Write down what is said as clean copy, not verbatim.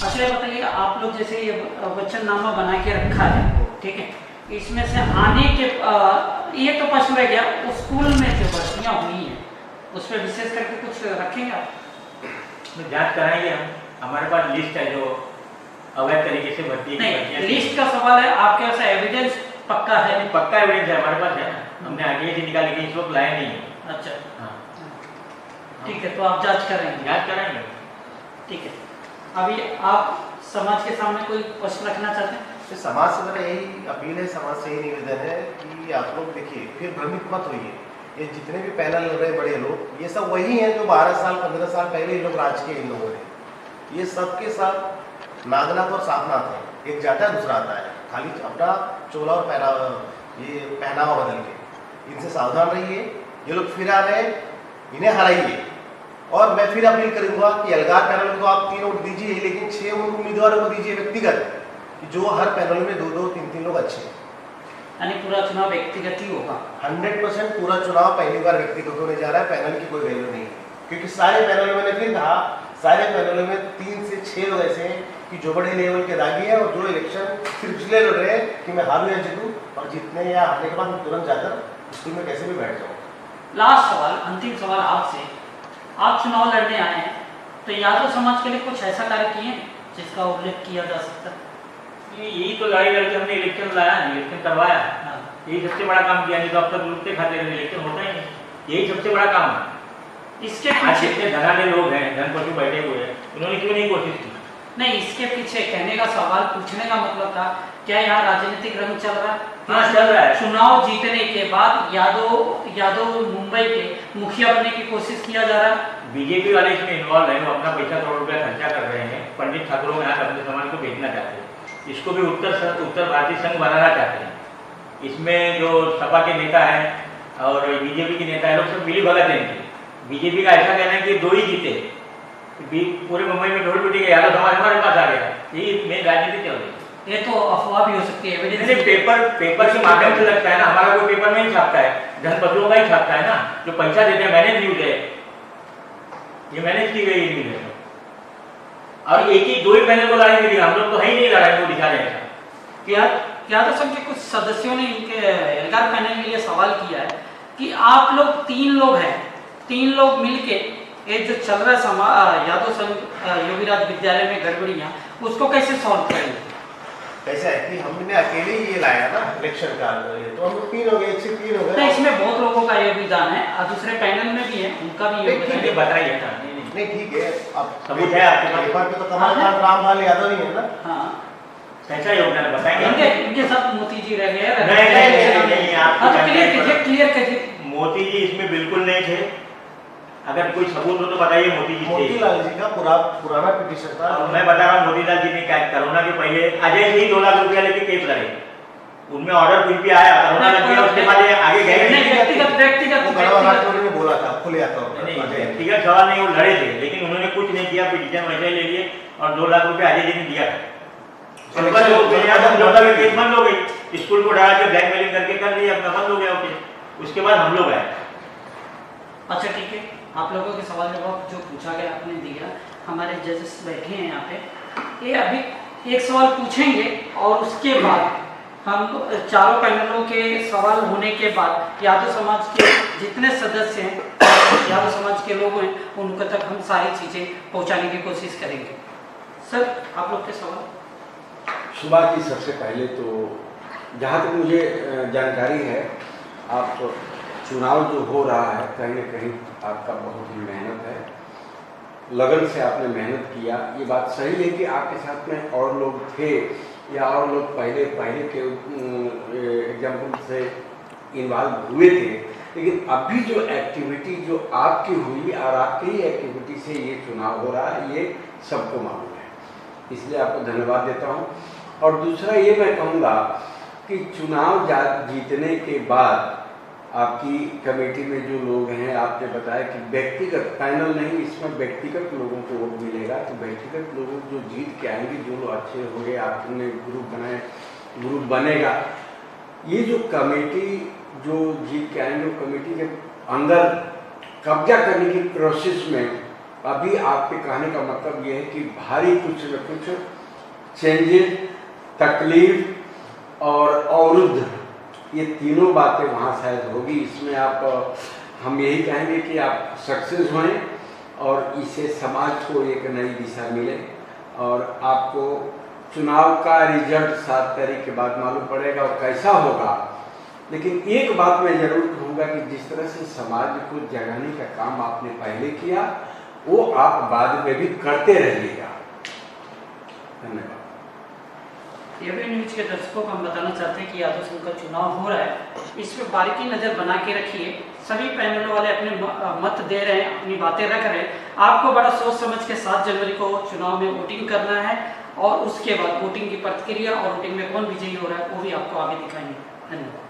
अच्छा ये बताइए, आप लोग जैसे ये वचननामा बना के रखा है, ठीक है, इसमें से आने के ये तो प्रश्न रह गया, उस स्कूल में जो भर्तियाँ हुई हैं उस पर विशेष करके कुछ रखेंगे आप? जांच कराएंगे हम, हमारे पास लिस्ट है जो अवैध तरीके से भर्ती नहीं, लिस्ट का सवाल है, आपके पास एविडेंस पक्का है? पक्का एविडेंस है हमारे पास, है ना, हमने आगे से निकाल के इस वक्त लाया नहीं है। अच्छा हाँ ठीक है, तो आप जांच करेंगे? जांच कराएंगे। ठीक है, अभी आप समाज के सामने कोई प्रश्न रखना चाहते हैं? तो समाज से मेरा यही अपील है, समाज से यही निवेदन है कि आप लोग देखिए, फिर भ्रमित मत होइए। ये जितने भी पैनल लग रहे बड़े लोग, ये सब वही हैं जो 12 साल 15 साल पहले ये लोग राज के इन लोगों ने, ये सबके साथ नागनाथ और साधनाथ है, एक जाता है दूसरा आता है, खाली अपना चोला और पहनावा बदल के। इनसे सावधान रहिए, ये लोग फिर आ रहे हैं, इन्हें हराइए। और मैं फिर अपील करूंगा कि अलगार पैनल को आप 3 वोट दीजिए, लेकिन 6 उम्मीदवारों को दीजिए व्यक्तिगत, कि जो हर पैनल में 2-2 3-3 लोग अच्छे हैं। यानी पूरा चुनाव व्यक्तिगत ही होगा? 100% पूरा चुनाव पहली बार व्यक्तिगत होने जा रहा है, पैनल की कोई वैल्यू नहीं है। क्योंकि सारे पैनल, मैंने फिर कहा, सारे पैनलों में 3 से 6 लोग ऐसे हैं कि जो बड़े लेवल के दागी हैं और जो इलेक्शन सिर्फ इसलिए लड़ रहे हैं कि मैं हारूं या जीतूं, और जीतने या हारने के बाद मैं तुरंत जाकर स्कूल में कैसे भी बैठ जाऊँ। लास्ट सवाल, अंतिम सवाल आपसे, आप चुनाव लड़ने आए हैं तो यादव समाज के लिए कुछ ऐसा कार्य किए हैं जिसका उल्लेख किया जा सकता है? यही तो लड़ाई लड़के हमने इलेक्शन लाया, इलेक्शन करवाया, यही सबसे बड़ा काम किया। नहीं तो अब तक लुटते खाते रहे, इलेक्शन होता ही नहीं, यही सबसे बड़ा काम है। इसके आज पीछे जितने धनाढ़ लोग हैं, धनपशु बैठे हुए हैं, उन्होंने क्यों नहीं कोशिश की? नहीं, इसके पीछे कहने का सवाल पूछने का मतलब था, क्या यहाँ राजनीतिक रंग चल रहा है? हाँ चल रहा है। चुनाव जीतने के बाद यादव मुंबई के मुखिया बनने की कोशिश किया जा रहा है। बीजेपी वाले इसमें इन्वॉल्व हैं, वो अपना पैसा करोड़ रुपया खर्चा कर रहे हैं, पंडित ठाकुरों में यहाँ अपने समाज को भेजना चाहते हैं, इसको भी उत्तर भारतीय संघ बनाना चाहते हैं। इसमें जो सपा के नेता हैं और बीजेपी के नेता है, लोग सब मिली भगत हैं इनकी। बीजेपी का ऐसा कहना है कि 2 ही जीते, पूरे मुंबई में ढोल पिटी गया, यादव समाज हमारे पास आ गया, यही मेन राजनीति चल रही है। ये तो अफवाह भी हो सकती है, एविडेंस पेपर के माध्यम से लगता है ना, हमारा कोई पेपर नहीं छापता है, धनपतियों का ही छापता है ना, जो पैसा देते हैं। मैनेज न्यूज है, ये मैनेज की गई न्यूज है, और एक ही 2 ही पैनल को लड़ाई मिली, हम लोग तो है ही नहीं लड़ाई को दिखा रहे हैं। यादव संघ के कुछ सदस्यों ने इनके एल्गार पैनल में ये सवाल किया है कि आप लोग 3 लोग हैं, 3 लोग मिलके ये जो चल रहा है यादव संघ योगीराज विद्यालय में गड़बड़ियाँ, उसको कैसे सॉल्व करेंगे? ऐसा है कि हमने अकेले ही ये लाया ना इलेक्शन का, तो हम लोग 3 हो गए, 1 से 3 हो गए। इसमें बहुत लोगों का योगदान है और दूसरे पैनल में भी है, उनका भी योगदान है। बताइए नहीं ठीक है, अब सबूत है आपके पास? पेपर पे तो कमलनाथ रामलाल यादव ही है ना। हाँ, कैसा योगदान है बताएंगे? इनके साथ मोती जी रह गए। नहीं, क्लियर कीजिए। मोती जी इसमें बिल्कुल नहीं थे, अगर कोई सबूत हो तो बताइए। मोती जी थे, मोतीलाल जी का पुराना पिटीशन था। मैं बता रहा हूँ, मोतीलाल जी ने क्या, कोरोना के पहले अजय जी 2 लाख रुपया लेके केस लड़े, उनमें ऑर्डर कुछ भी आया, कोरोना लग गया, उसके बाद आगे गए नहीं। व्यक्तिगत बोला था खुले आता व्यक्तिगत सवाल नहीं, वो लड़े थे, लेकिन उन्होंने कुछ नहीं किया, पिटीशन वैसे ही ले लिए और 2 लाख रुपया अजय जी ने दिया था। केस बंद हो गई, स्कूल को डरा के ब्लैकमेलिंग करके कर दिया, अपना बंद हो गया केस। उसके बाद हम लोग आए। अच्छा ठीक है, आप लोगों के सवाल जवाब जो पूछा गया आपने दिया, हमारे जजेस बैठे हैं यहाँ पे, ये अभी एक सवाल पूछेंगे और उसके बाद हम चारों पैनलों के सवाल होने के बाद यादव समाज के जितने सदस्य हैं, यादव समाज के लोग हैं, उनके तक हम सारी चीज़ें पहुँचाने की कोशिश करेंगे। सर आप लोग के सवाल। सुबह जी, सबसे पहले तो जहाँ तक मुझे जानकारी है, आप चुनाव जो हो रहा है कहीं न कहीं आपका बहुत ही मेहनत है, लगन से आपने मेहनत किया। ये बात सही है कि आपके साथ में और लोग थे या और लोग पहले के एग्जाम्पल से इन्वॉल्व हुए थे, लेकिन अभी जो एक्टिविटी जो आपकी हुई और आपकी ही एक्टिविटी से ये चुनाव हो रहा है, ये सबको मालूम है, इसलिए आपको धन्यवाद देता हूँ। और दूसरा ये मैं कहूँगा कि चुनाव जीतने के बाद आपकी कमेटी में जो लोग हैं, आपने बताया कि व्यक्तिगत पैनल नहीं, इसमें व्यक्तिगत लोगों को वोट मिलेगा, तो व्यक्तिगत लोग जो जीत के आएंगे, जो लोग अच्छे होंगे, आपने ग्रुप बनाए, ग्रुप बनेगा। ये जो कमेटी जो जीत के आएंगे, वो कमेटी के अंदर कब्जा करने की प्रोसेस में अभी आपके कहने का मतलब ये है कि भारी कुछ न कुछ चेंजेस, तकलीफ और अवरुद्ध, ये तीनों बातें वहाँ शायद होगी। इसमें आप हम यही कहेंगे कि आप सक्सेस हों और इससे समाज को एक नई दिशा मिले। और आपको चुनाव का रिजल्ट 7 तारीख के बाद मालूम पड़ेगा और कैसा होगा। लेकिन एक बात मैं जरूर कहूँगा कि जिस तरह से समाज को जगाने का काम आपने पहले किया, वो आप बाद में भी करते रहिएगा। धन्यवाद। एबी न्यूज के दर्शकों को हम बताना चाहते हैं कि यादव संघ का चुनाव हो रहा है, इस पर बारीकी नज़र बना के रखिए। सभी पैनलों वाले अपने मत दे रहे हैं, अपनी बातें रख रहे हैं। आपको बड़ा सोच समझ के 7 जनवरी को चुनाव में वोटिंग करना है और उसके बाद वोटिंग की प्रतिक्रिया और वोटिंग में कौन विजयी हो रहा है वो भी आपको आगे दिखाएंगे। धन्यवाद।